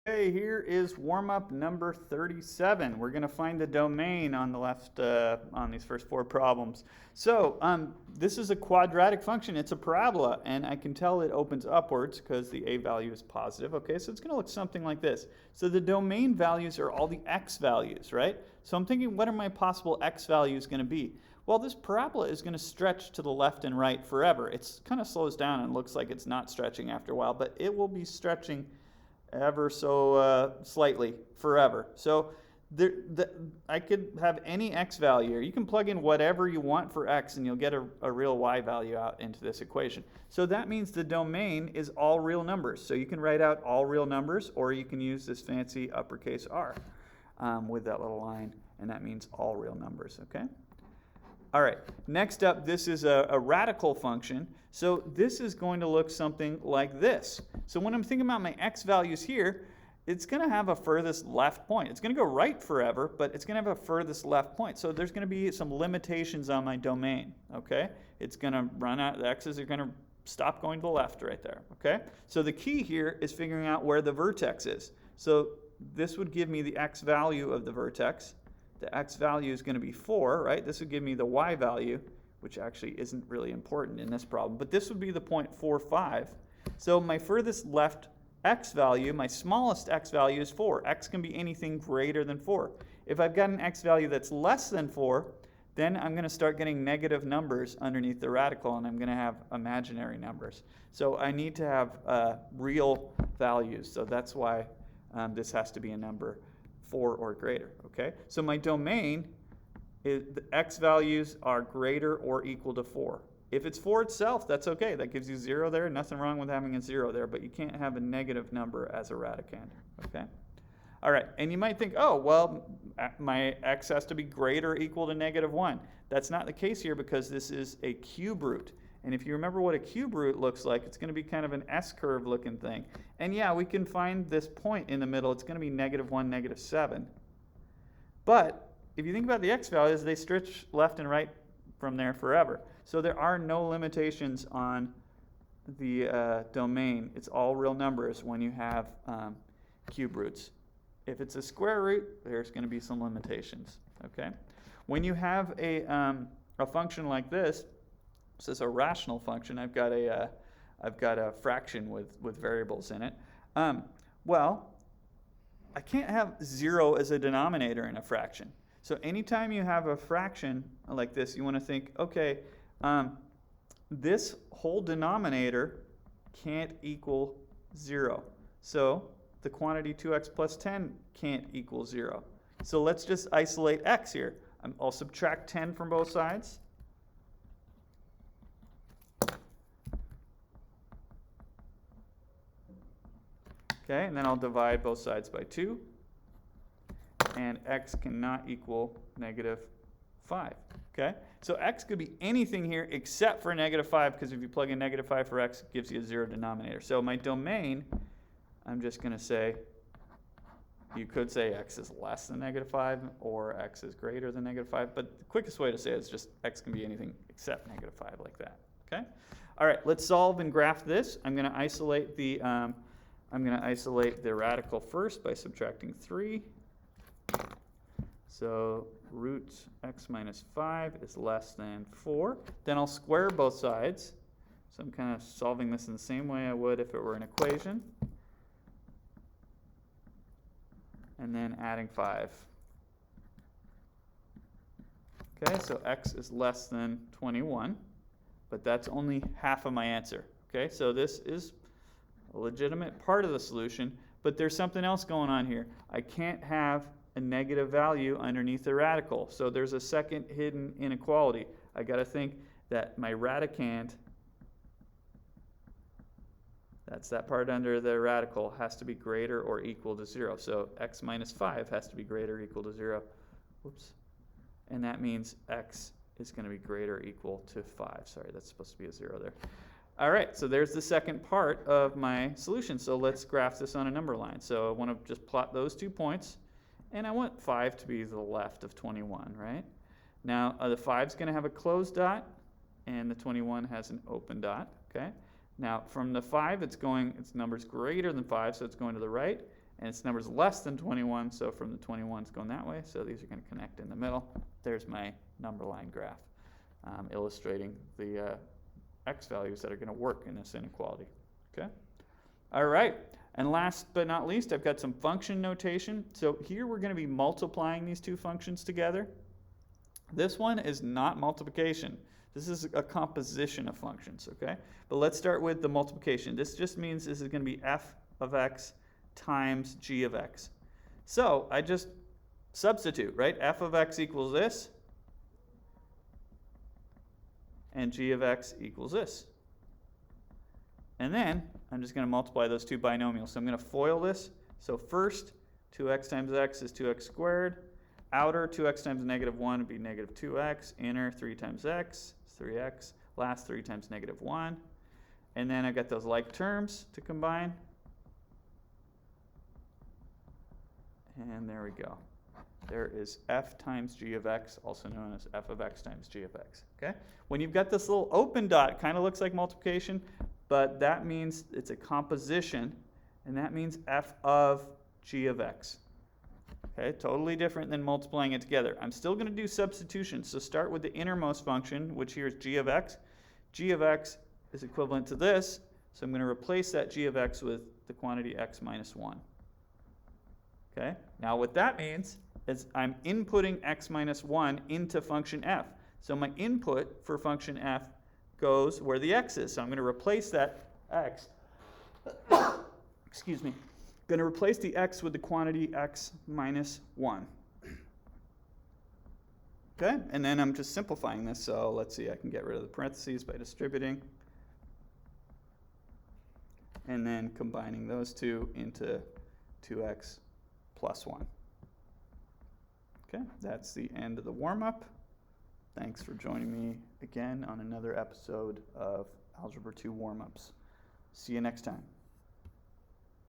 Okay, here is warm-up number 37. We're going to find the domain on the left on these first four problems. So this is a quadratic function. It's a parabola, and I can tell it opens upwards because the a value is positive. Okay, so it's going to look something like this. So the domain values are all the x values, right? So I'm thinking, what are my possible x values going to be? Well, this parabola is going to stretch to the left and right forever. It kind of slows down and looks like it's not stretching after a while, but it will be stretching ever so slightly forever. So I could have any x value here. You can plug in whatever you want for x and you'll get a real y value out into this equation. So that means the domain is all real numbers. So you can write out all real numbers, or you can use this fancy uppercase R with that little line, and that means all real numbers, okay? All right, next up, this is a radical function. So this is going to look something like this. So when I'm thinking about my x values here, it's going to have a furthest left point. It's going to go right forever, but it's going to have a furthest left point. So there's going to be some limitations on my domain, okay? It's going to run out, the x's are going to stop going to the left right there, okay? So the key here is figuring out where the vertex is. So this would give me the x value of the vertex. The x value is going to be 4, right? This would give me the y value, which actually isn't really important in this problem, but this would be the point 45. So my furthest left x value, my smallest x value is 4. X can be anything greater than 4. If I've got an x value that's less than 4, then I'm going to start getting negative numbers underneath the radical, and I'm going to have imaginary numbers. So I need to have real values, so that's why this has to be a number 4 or greater, okay? So my domain is the x values are greater or equal to 4. If it's 4 itself, that's okay. That gives you 0 there. Nothing wrong with having a 0 there, but you can't have a negative number as a radicand, okay? All right, and you might think, oh, well, my x has to be greater or equal to -1. That's not the case here because this is a cube root. And if you remember what a cube root looks like, it's going to be kind of an S-curve looking thing. And yeah, we can find this point in the middle. It's going to be -1, -7. But if you think about the x values, they stretch left and right from there forever. So there are no limitations on the domain. It's all real numbers when you have cube roots. If it's a square root, there's going to be some limitations. Okay. When you have a function like this, this is a rational function. I've got a fraction with variables in it. Well, I can't have 0 as a denominator in a fraction. So anytime you have a fraction like this, you want to think, okay, this whole denominator can't equal 0. So the quantity 2x plus 10 can't equal 0. So let's just isolate x here. I'll subtract 10 from both sides. Okay, and then I'll divide both sides by 2. And x cannot equal -5. Okay, so x could be anything here except for -5, because if you plug in -5 for x, it gives you a 0 denominator. So my domain, I'm just going to say, you could say x is less than -5 or x is greater than -5, but the quickest way to say it is just x can be anything except -5 like that. Okay, all right, let's solve and graph this. I'm going to isolate the radical first by subtracting 3. So root x minus 5 is less than 4. Then I'll square both sides. So I'm kind of solving this in the same way I would if it were an equation. And then adding 5. Okay, so x is less than 21, but that's only half of my answer. Okay, so this is a legitimate part of the solution, but there's something else going on here. I can't have a negative value underneath the radical, so there's a second hidden inequality. I got to think that my radicand, that's that part under the radical, has to be greater or equal to 0. So x minus 5 has to be greater or equal to 0. Whoops. And that means x is going to be greater or equal to 5. Sorry, that's supposed to be a 0 there. All right, so there's the second part of my solution. So let's graph this on a number line. So I want to just plot those 2 points, and I want 5 to be to the left of 21, right? Now, the 5 is going to have a closed dot, and the 21 has an open dot, okay? Now, from the 5, its number's greater than 5, so it's going to the right, and its number is less than 21, so from the 21 it's going that way, so these are going to connect in the middle. There's my number line graph, illustrating the x values that are going to work in this inequality. Okay? All right, and last but not least, I've got some function notation. So here we're going to be multiplying these two functions together. This one is not multiplication. This is a composition of functions, okay? But let's start with the multiplication. This just means this is going to be f of x times g of x. So I just substitute, right? F of x equals this, and g of x equals this. And then I'm just going to multiply those two binomials. So I'm going to FOIL this. So first, 2x times x is 2x squared. Outer, 2x times negative 1 would be negative 2x. Inner, 3 times x is 3x. Last, 3 times negative 1. And then I've got those like terms to combine. And there we go. There is f times g of x, also known as f of x times g of x. Okay? When you've got this little open dot, it kind of looks like multiplication, but that means it's a composition, and that means f of g of x. Okay, totally different than multiplying it together. I'm still going to do substitution, so start with the innermost function, which here is g of x. G of x is equivalent to this, so I'm going to replace that g of x with the quantity x minus 1. Okay, now what that means is I'm inputting x minus 1 into function f. So my input for function f goes where the x is. So I'm going to replace that x. Excuse me. I'm going to replace the x with the quantity x minus 1. Okay, and then I'm just simplifying this. So let's see, I can get rid of the parentheses by distributing. And then combining those two into 2x plus 1. Okay, that's the end of the warm-up. Thanks for joining me again on another episode of Algebra 2 Warm-Ups. See you next time.